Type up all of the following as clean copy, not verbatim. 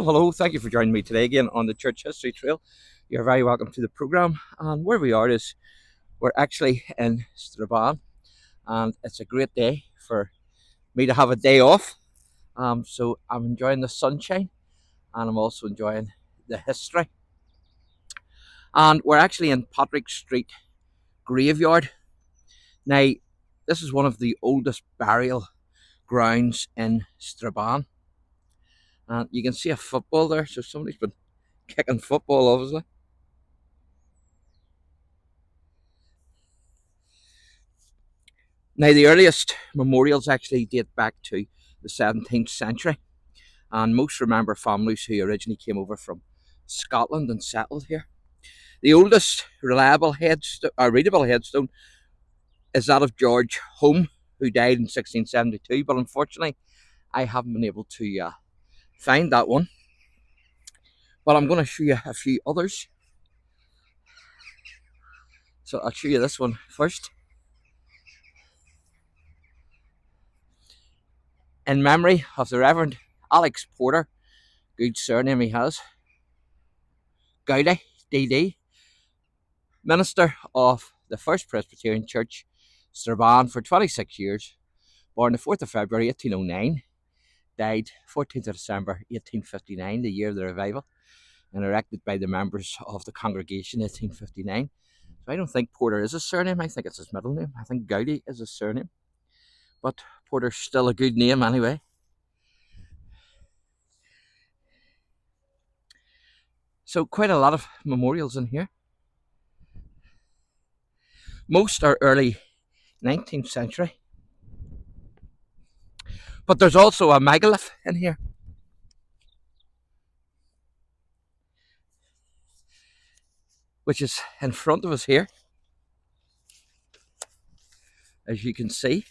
Well, hello, thank you for joining me today again on the Church History Trail. You're very welcome to the programme. And where we are is we're actually in Strabane, and it's a great day for me to have a day off. So I'm enjoying the sunshine and I'm also enjoying the history. And we're actually in Patrick Street Graveyard. Now, this is one of the oldest burial grounds in Strabane. And you can see a football there, so somebody's been kicking football, obviously. Now, the earliest memorials actually date back to the 17th century, and most remember families who originally came over from Scotland and settled here. The oldest reliable readable headstone is that of George Home, who died in 1672, but unfortunately, I haven't been able to find that one. But I'm going to show you a few others. So I'll show you this one first. In memory of the Reverend Alex Porter, good surname he has, Gowdy, DD, minister of the First Presbyterian Church, Strabane, for 26 years, born the 4th of February 1809, died 14th of December 1859, the year of the revival, and erected by the members of the congregation in 1859. So I don't think Porter is his surname, I think it's his middle name. I think Gowdy is his surname, but Porter's still a good name anyway. So quite a lot of memorials in here. Most are early 19th century. But there's also a megalith in here, which is in front of us here, as you can see.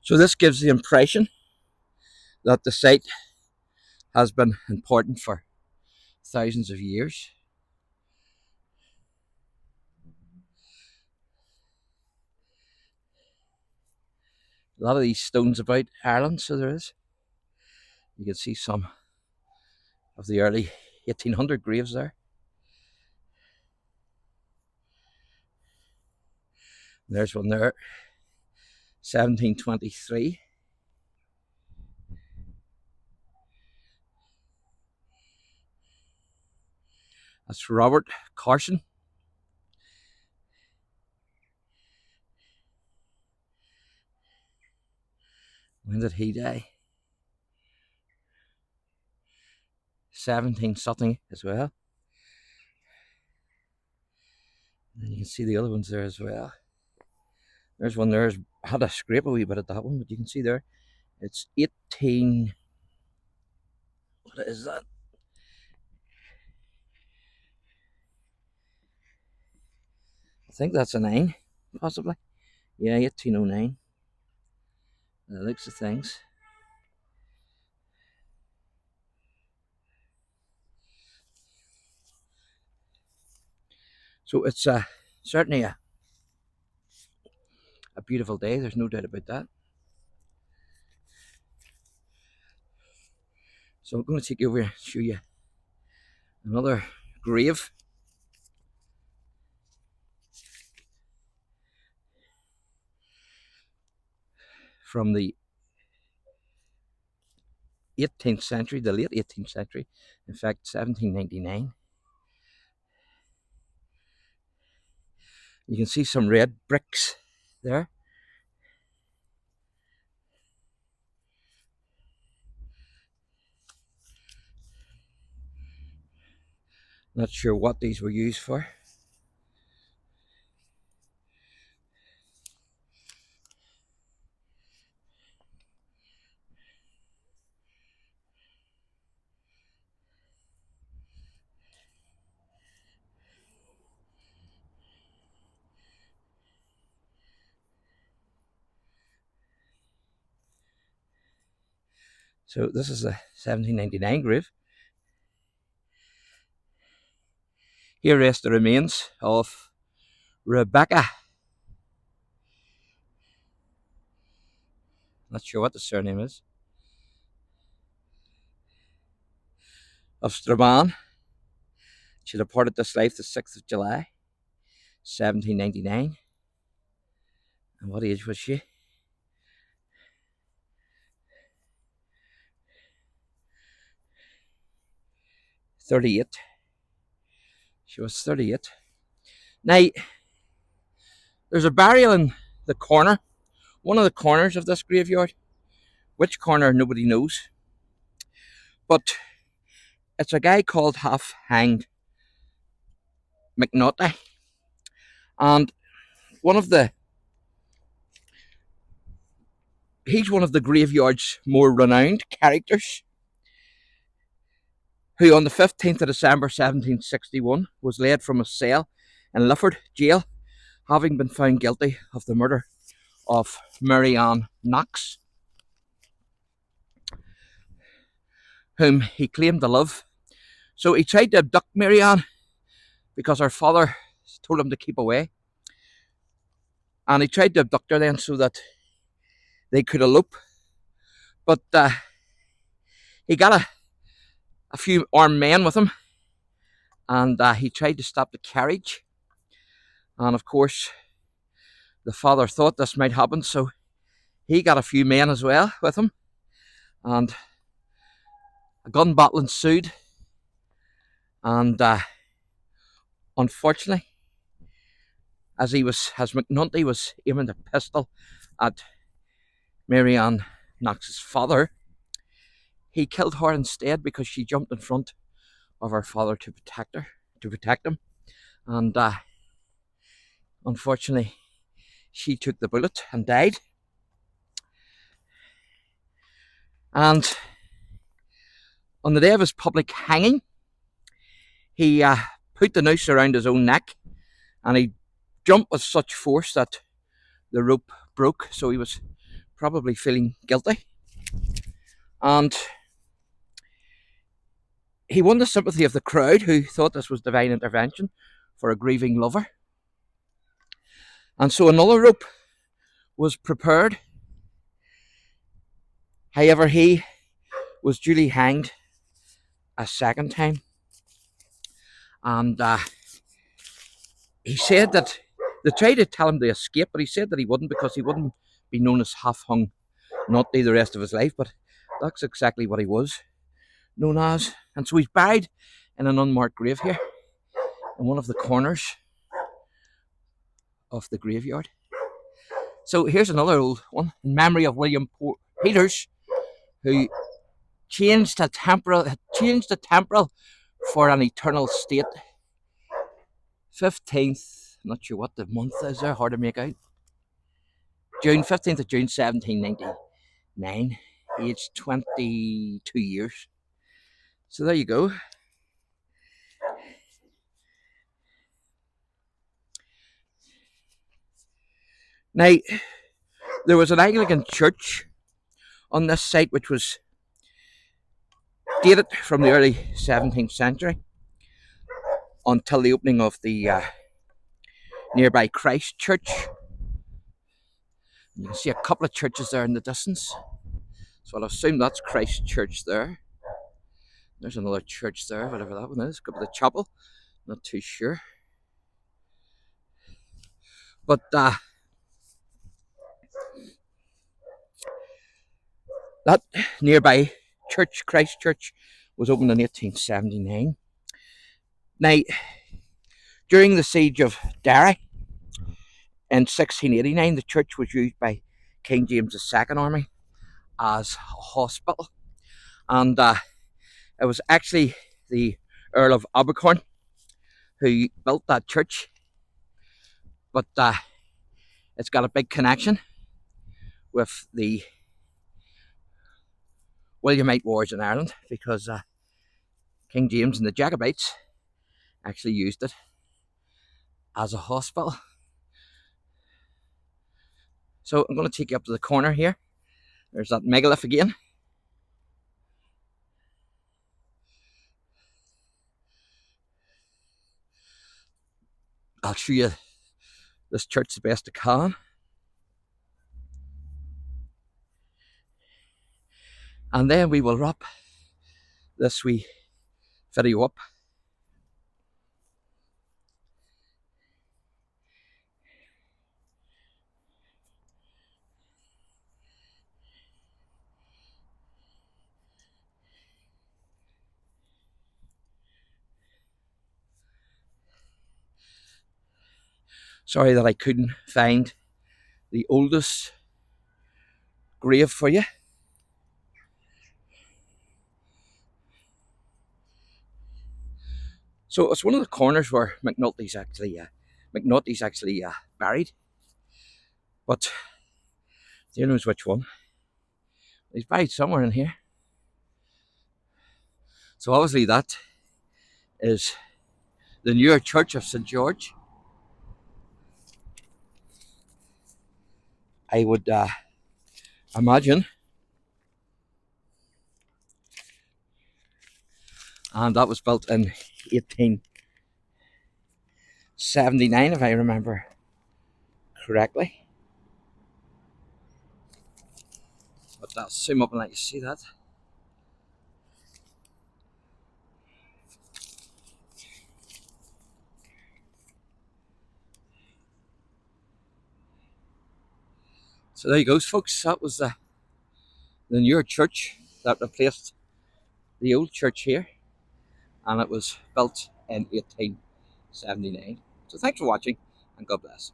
So this gives the impression that the site has been important for thousands of years. A lot of these stones about Ireland, so there is. You can see some of the early 1800 graves there. And there's one there, 1723. That's Robert Carson. When did he die? 17 something as well. And you can see the other ones there as well. There's one there. I had to scrape a wee bit at that one, but you can see there it's 18. What is that? I think that's a 9, possibly. Yeah, 1809. The looks of things. So it's certainly a beautiful day, there's no doubt about that. So I'm going to take you over and show you another grave. From the 18th century, the late 18th century, in fact 1799. You can see some red bricks there. Not sure what these were used for. So this is a 1799 grave. Here rest the remains of Rebecca. Not sure what the surname is. Of Strabane. She departed this life the 6th of July, 1799. And what age was she? "38. She was 38. Now, there's a burial in the corner, one of the corners of this graveyard. Which corner, nobody knows. But it's a guy called Half Hanged Macnaghten. And he's one of the graveyard's more renowned characters, who on the 15th of December 1761 was led from a cell in Lifford jail, having been found guilty of the murder of Mary Ann Knox, whom he claimed to love. So he tried to abduct Mary Ann because her father told him to keep away. And he tried to abduct her then so that they could elope. But he got a few armed men with him, and he tried to stop the carriage. And of course, the father thought this might happen, so he got a few men as well with him, and a gun battle ensued. And unfortunately, as Macnaghten was aiming a pistol at Mary Ann Knox's father, he killed her instead because she jumped in front of her father to protect him. And unfortunately, she took the bullet and died. And on the day of his public hanging, he put the noose around his own neck, and he jumped with such force that the rope broke, so he was probably feeling guilty. And he won the sympathy of the crowd, who thought this was divine intervention for a grieving lover. And so another rope was prepared. However, he was duly hanged a second time. And he said that they tried to tell him to escape, but he said that he wouldn't, because he wouldn't be known as Half Hung Naughty the rest of his life. But that's exactly what he was known as. And so he's buried in an unmarked grave here in one of the corners of the graveyard. So here's another old one in memory of William Peters, who changed the temporal for an eternal state. 15th, not sure what the month is there, hard to make out. 15th of June 1799, aged 22 years. So there you go. Now, there was an Anglican church on this site which was dated from the early 17th century until the opening of the nearby Christ Church. You can see a couple of churches there in the distance, so I'll assume that's Christ Church there. There's another church there, whatever that one is. Could be the chapel, not too sure. But that nearby church, Christ Church, was opened in 1879. Now, during the siege of Derry in 1689, the church was used by King James II Army as a hospital. And it was actually the Earl of Abercorn who built that church. But it's got a big connection with the Williamite Wars in Ireland, because King James and the Jacobites actually used it as a hospital. So I'm going to take you up to the corner here. There's that megalith again. I'll show you this church the best I can. And then we will wrap this wee video up. Sorry that I couldn't find the oldest grave for you. So it's one of the corners where Macnaghtens actually buried. But who knows which one? He's buried somewhere in here. So obviously that is the newer church of St. George. I would imagine. And that was built in 1879, if I remember correctly. But I'll zoom up and let you see that. So there you go, folks. That was the newer church that replaced the old church here, and it was built in 1879. So thanks for watching, and God bless.